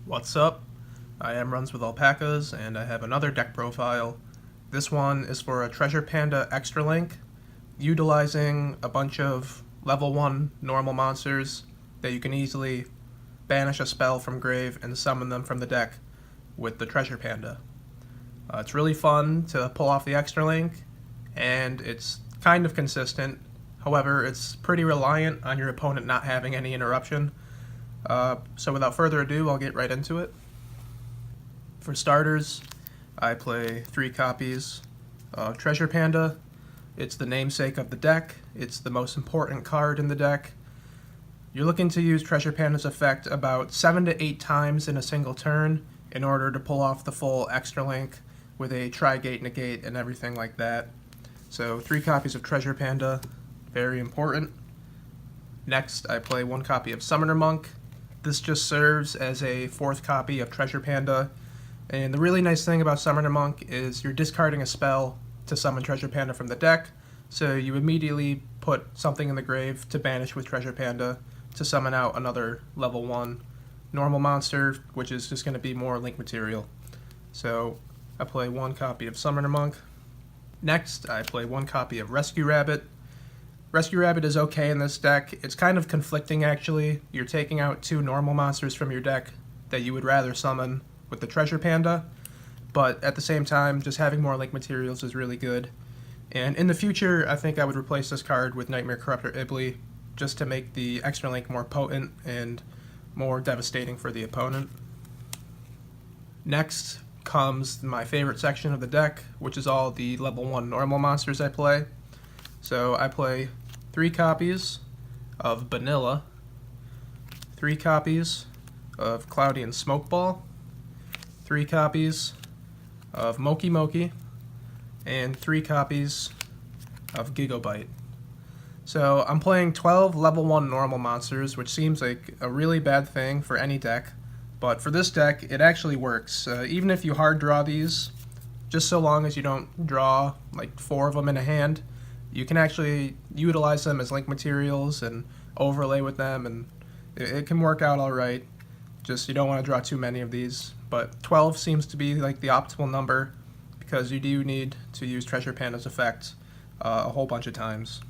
What's up? I am Runs with Alpacas, and I have another deck profile. This one is for a Treasure Panda Extra Link, utilizing a bunch of level 1 normal monsters that you can easily banish a spell from grave and summon them from the deck with the Treasure Panda. It's really fun to pull off the Extra Link, and it's kind of consistent. However, it's pretty reliant on your opponent not having any interruption. So without further ado, I'll get right into it. For starters, I play 3 copies of Treasure Panda. It's the namesake of the deck. It's the most important card in the deck. You're looking to use Treasure Panda's effect about 7 to 8 times in a single turn in order to pull off the full Extra Link with a Tri-Gate, Negate, and everything like that. So 3 copies of Treasure Panda, very important. Next, I play 1 copy of Summoner Monk. This just serves as a 4th copy of Treasure Panda, and the really nice thing about Summoner Monk is you're discarding a spell to summon Treasure Panda from the deck, so you immediately put something in the grave to banish with Treasure Panda to summon out another level 1 normal monster, which is just going to be more link material. So I play 1 copy of Summoner Monk. Next, I play 1 copy of Rescue Rabbit. Rescue Rabbit is okay in this deck. It's kind of conflicting, actually. You're taking out 2 normal monsters from your deck that you would rather summon with the Treasure Panda, but at the same time, just having more link materials is really good. And in the future, I think I would replace this card with Knightmare Corruptor Ibly, just to make the Extra Link more potent and more devastating for the opponent. Next comes my favorite section of the deck, which is all the level 1 normal monsters I play. So I play 3 copies of Vanilla, 3 copies of Cloudy and Smokeball, 3 copies of Moki Moki, and 3 copies of Gigabyte. So I'm playing 12 level 1 normal monsters, which seems like a really bad thing for any deck, but for this deck it actually works. Even if you hard draw these, just so long as you don't draw like 4 of them in a hand, you can actually utilize them as link materials and overlay with them, and it can work out alright. Just you don't want to draw too many of these, but 12 seems to be like the optimal number because you do need to use Treasure Panda's effect a whole bunch of times.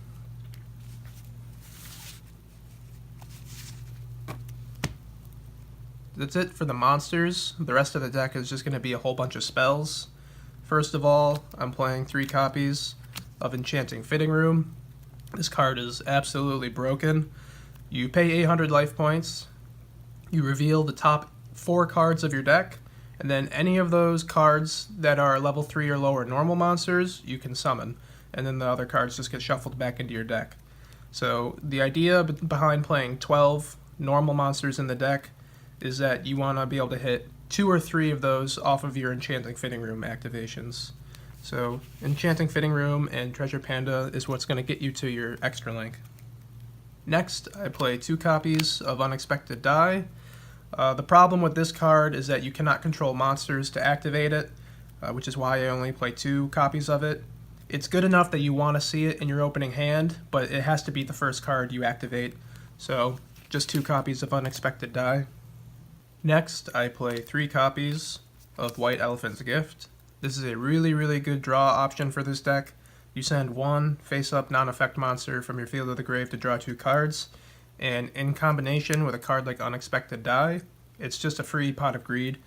That's it for the monsters. The rest of the deck is just going to be a whole bunch of spells. First of all, I'm playing 3 copies of Enchanting Fitting Room. This card is absolutely broken. You pay 800 life points, you reveal the top 4 cards of your deck, and then any of those cards that are level 3 or lower normal monsters you can summon, and then the other cards just get shuffled back into your deck. So the idea behind playing 12 normal monsters in the deck is that you want to be able to hit 2 or 3 of those off of your Enchanting Fitting Room activations. So Enchanting Fitting Room and Treasure Panda is what's going to get you to your Extra Link. Next, I play 2 copies of Unexpected Die. The problem with this card is that you cannot control monsters to activate it, which is why I only play 2 copies of it. It's good enough that you want to see it in your opening hand, but it has to be the first card you activate. So just 2 copies of Unexpected Die. Next, I play 3 copies of White Elephant's Gift. This is a really good draw option for this deck. You send 1 face-up non-effect monster from your field of the grave to draw 2 cards, and in combination with a card like Unexpected Die, it's just a free pot of greed.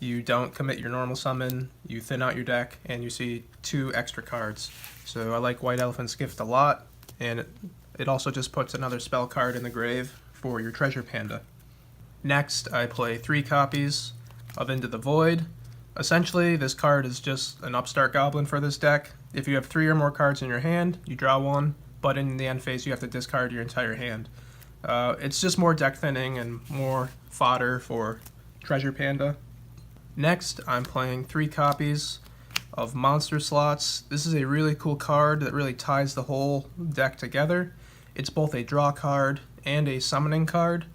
You don't commit your normal summon, you thin out your deck, and you see 2 extra cards. So I like White Elephant's Gift a lot, and it also just puts another spell card in the grave for your Treasure Panda. Next, I play 3 copies of Into the Void. Essentially, this card is just an upstart goblin for this deck. If you have 3 or more cards in your hand, you draw 1, but in the end phase you have to discard your entire hand. It's just more deck thinning and more fodder for Treasure Panda. Next, I'm playing 3 copies of Monster Slots. This is a really cool card that really ties the whole deck together. It's both a draw card and a summoning card.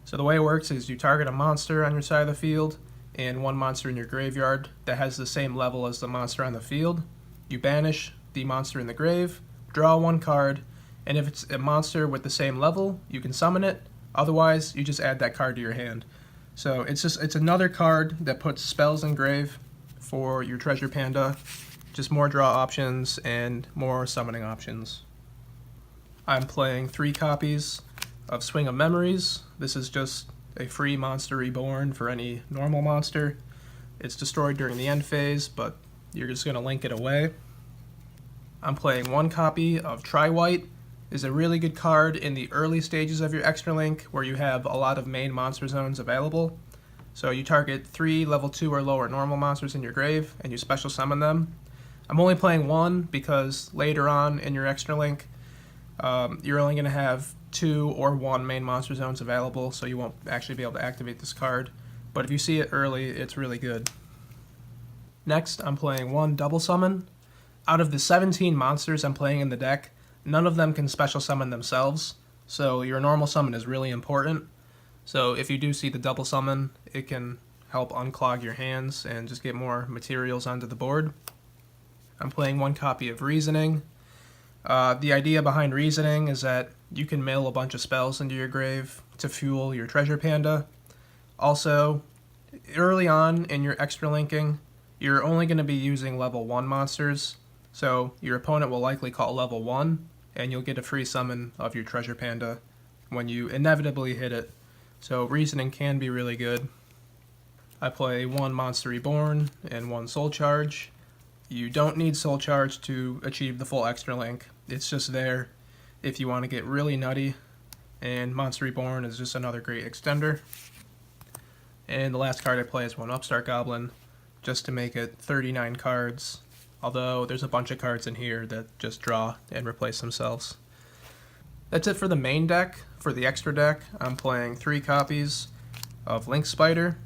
So the way it works is you target a monster on your side of the field and 1 monster in your graveyard that has the same level as the monster on the field. You banish the monster in the grave, draw 1 card, and if it's a monster with the same level, you can summon it. Otherwise, you just add that card to your hand. So it's another card that puts spells in grave for your treasure panda. Just more draw options and more summoning options. I'm playing 3 copies of Swing of Memories. This is just a free monster reborn for any normal monster. It's destroyed during the end phase, but you're just going to link it away. I'm playing 1 copy of Try White. Is a really good card in the early stages of your extra link where you have a lot of main monster zones available. So you target 3 level 2 or lower normal monsters in your grave and you special summon them. I'm only playing 1 because later on in your extra link you're only going to have 2 or 1 main monster zones available, so you won't actually be able to activate this card. But if you see it early, it's really good. Next, I'm playing 1 double summon. Out of the 17 monsters I'm playing in the deck, none of them can special summon themselves, so your normal summon is really important. So if you do see the double summon, it can help unclog your hands and just get more materials onto the board. I'm playing 1 copy of Reasoning. The idea behind Reasoning is that you can mail a bunch of spells into your grave to fuel your treasure panda. Also, early on in your extra linking, you're only going to be using level 1 monsters, so your opponent will likely call level 1, and you'll get a free summon of your treasure panda when you inevitably hit it. So Reasoning can be really good. I play 1 Monster Reborn and 1 Soul Charge. You don't need Soul Charge to achieve the full extra link. It's just there if you want to get really nutty, and Monster Reborn is just another great extender. And the last card I play is 1 Upstart Goblin, just to make it 39 cards, although there's a bunch of cards in here that just draw and replace themselves. That's it for the main deck. For the extra deck, I'm playing 3 copies of Link Spider.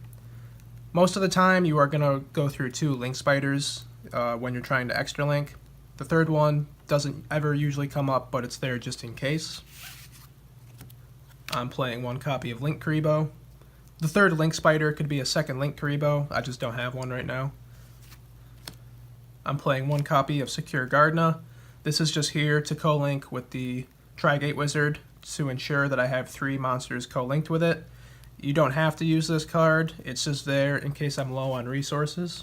Most of the time you are going to go through 2 Link Spiders when you're trying to extra link. The third one doesn't ever usually come up, but it's there just in case. I'm playing 1 copy of Link Karibo. The third Link Spider could be a second Link Karibo, I just don't have one right now. I'm playing 1 copy of Secure Gardna. This is just here to co-link with the Tri-Gate Wizard to ensure that I have 3 monsters co-linked with it. You don't have to use this card, it's just there in case I'm low on resources.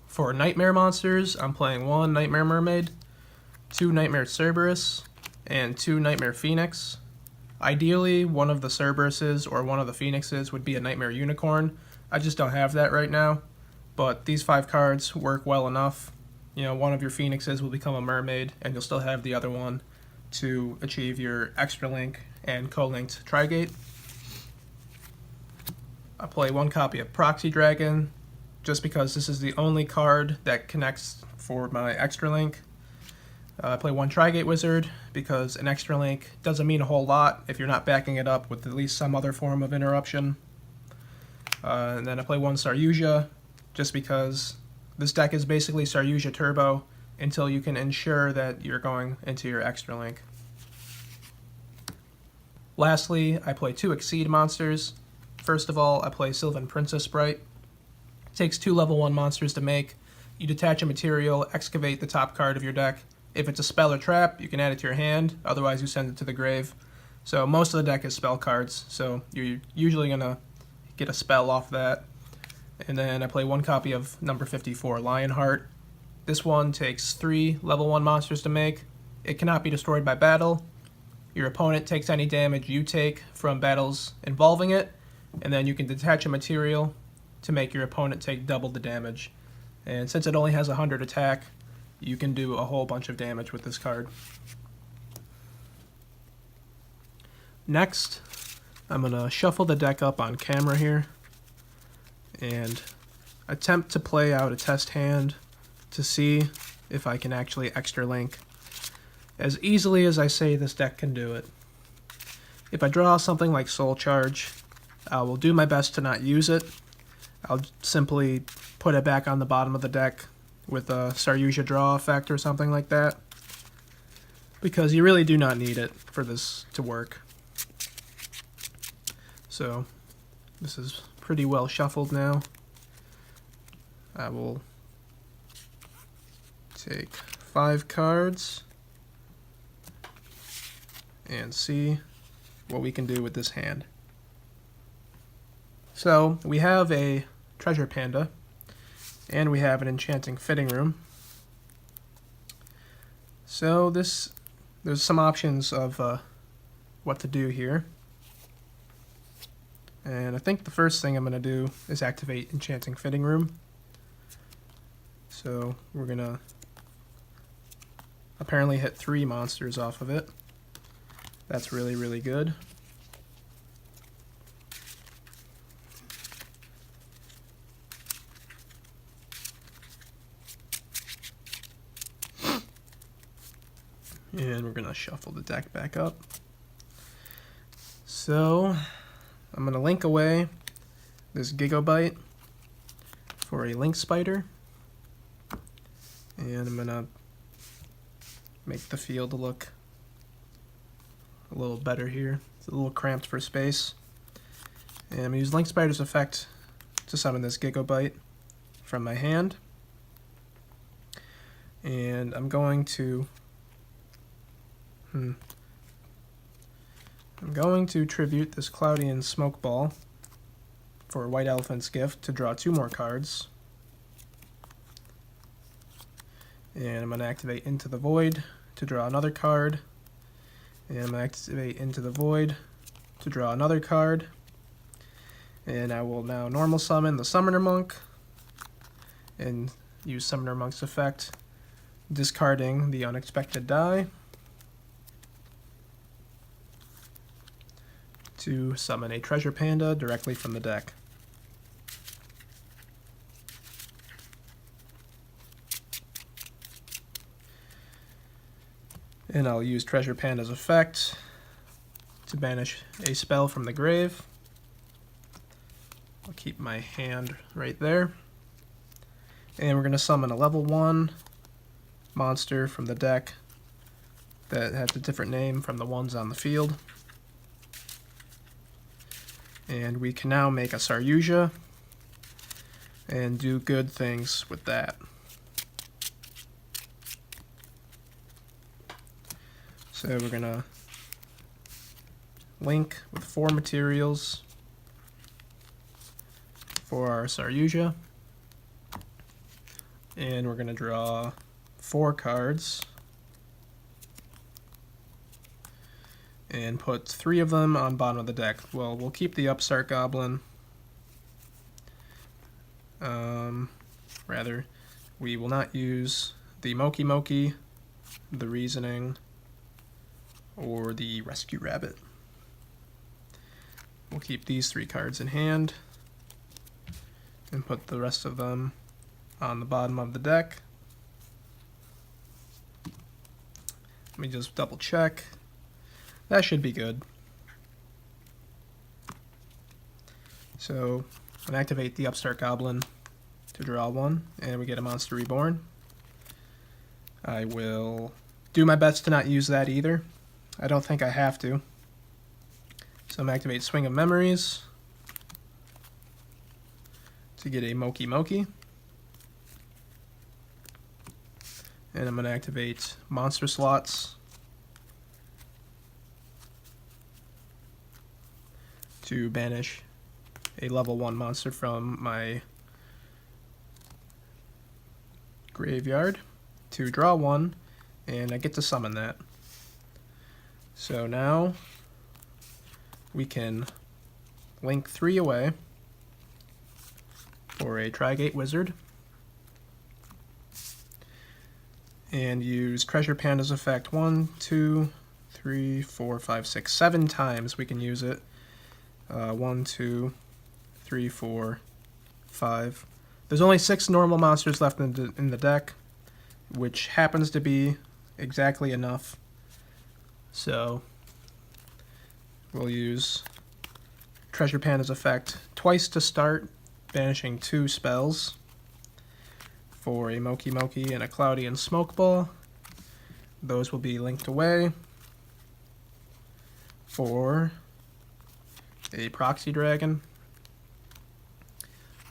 For Knightmare monsters, I'm playing 1 Knightmare Mermaid, 2 Knightmare Cerberus, and 2 Knightmare Phoenix. Ideally, one of the Cerberuses or one of the Phoenixes would be a Knightmare Unicorn. I just don't have that right now, but these 5 cards work well enough. You know, one of your Phoenixes will become a mermaid, and you'll still have the other one to achieve your extra link and co-linked Tri-Gate. I play 1 copy of Proxy Dragon, just because this is the only card that connects for my extra link. I play 1 Tri-Gate Wizard because an extra link doesn't mean a whole lot if you're not backing it up with at least some other form of interruption. And then I play 1 Saryuja just because this deck is basically Saryuja Turbo until you can ensure that you're going into your extra link. Lastly, I play 2 Exceed monsters. First of all, I play Sylvan Princess Sprite. It takes 2 level 1 monsters to make. You detach a material, excavate the top card of your deck. If it's a spell or trap, you can add it to your hand, otherwise you send it to the grave. So most of the deck is spell cards, so you're usually going to get a spell off that. And then I play 1 copy of number 54, Lionheart. This one takes 3 level 1 monsters to make. It cannot be destroyed by battle. Your opponent takes any damage you take from battles involving it, and then you can detach a material to make your opponent take double the damage. And since it only has 100 attack, you can do a whole bunch of damage with this card. Next, I'm going to shuffle the deck up on camera here and attempt to play out a test hand to see if I can actually extra link as easily as I say this deck can do it. If I draw something like Soul Charge, I will do my best to not use it. I'll simply put it back on the bottom of the deck with a Saryuja draw effect or something like that, because you really do not need it for this to work. So this is pretty well shuffled now. I will take 5 cards and see what we can do with this hand. So we have a treasure panda, and we have an enchanting fitting room. So there's some options of what to do here. And I think the first thing I'm going to do is activate enchanting fitting room. So we're going to apparently hit 3 monsters off of it. That's really, really good. And we're going to shuffle the deck back up. So I'm going to link away this Gigabyte for a link spider. And I'm going to make the field look a little better here. It's a little cramped for space. And I'm going to use Link Spider's effect to summon this Gigabyte from my hand. And I'm going to tribute this Cloudy and Smoke Ball for White Elephant's Gift to draw 2 more cards. And I'm going to activate Into the Void to draw another card. And I'm going to activate Into the Void to draw another card. And I will now normal summon the Summoner Monk and use Summoner Monk's effect, discarding the Unexpected Die to summon a Treasure Panda directly from the deck. And I'll use Treasure Panda's effect to banish a spell from the grave. I'll keep my hand right there. And we're going to summon a level 1 monster from the deck that has a different name from the ones on the field. And we can now make a YUGIOH and do good things with that. So we're going to link with 4 materials for our YUGIOH. And we're going to draw 4 cards and put 3 of them on bottom of the deck. Well, we'll keep the Upstart Goblin. Rather, we will not use the Moki Moki, the Reasoning, or the Rescue Rabbit. We'll keep these 3 cards in hand and put the rest of them on the bottom of the deck. Let me just double check. That should be good. So I'm going to activate the Upstart Goblin to draw 1, and we get a Monster Reborn. I will do my best to not use that either. I don't think I have to. So I'm going to activate Swing of Memories to get a Moki Moki. And I'm going to activate Monster Slots to banish a level 1 monster from my graveyard to draw 1, and I get to summon that. So now we can link 3 away for a Trigate Wizard and use Treasure Panda's effect 1, 2, 3, 4, 5, 6, 7 times we can use it. 1, 2, 3, 4, 5. There's only 6 normal monsters left in the deck, which happens to be exactly enough. So we'll use Treasure Panda's effect twice to start, banishing 2 spells for a Moki Moki and a Cloudy and Smoke Ball. Those will be linked away for a Proxy Dragon.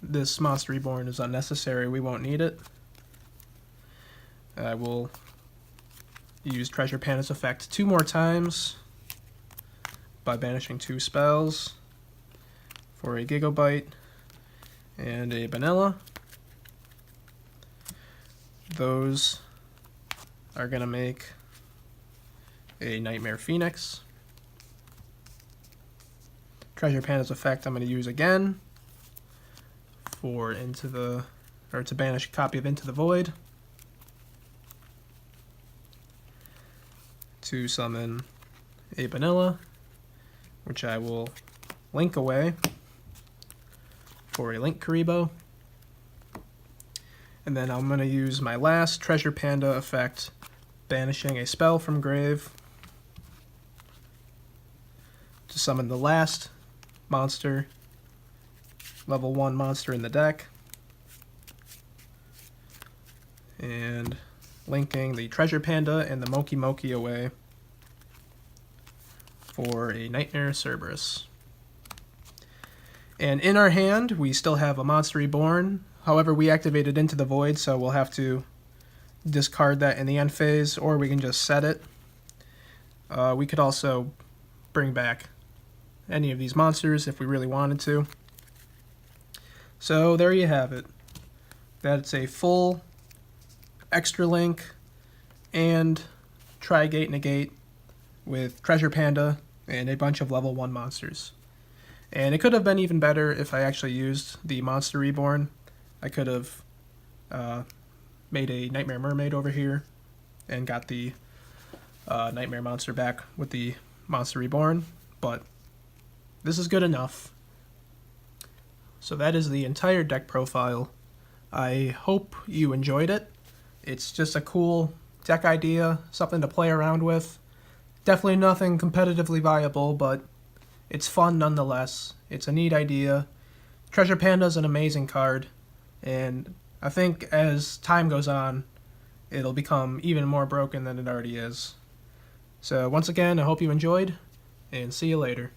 This Monster Reborn is unnecessary, we won't need it. I will use Treasure Panda's effect 2 more times by banishing 2 spells for a Gigabyte and a Vanilla. Those are going to make a Knightmare Phoenix. Treasure Panda's effect I'm going to use again for to banish a copy of Into the Void. To summon a Vanilla, which I will link away for a Link Karibo. And then I'm going to use my last Treasure Panda effect, banishing a spell from grave, to summon the last monster, level 1 monster in the deck, and linking the Treasure Panda and the Moki Moki away for a Knightmare Cerberus. And in our hand, we still have a Monster Reborn. However, we activated Into the Void, so we'll have to discard that in the end phase, or we can just set it. We could also bring back any of these monsters if we really wanted to. So there you have it. That's a full Extra Link and Tri-Gate Negate with Treasure Panda and a bunch of level 1 monsters. And it could have been even better if I actually used the Monster Reborn. I could have made a Knightmare Mermaid over here and got the Knightmare monster back with the Monster Reborn, but this is good enough. So that is the entire deck profile. I hope you enjoyed it. It's just a cool deck idea, something to play around with. Definitely nothing competitively viable, but it's fun nonetheless. It's a neat idea. Treasure Panda's an amazing card, and I think as time goes on, it'll become even more broken than it already is. So once again, I hope you enjoyed, and see you later.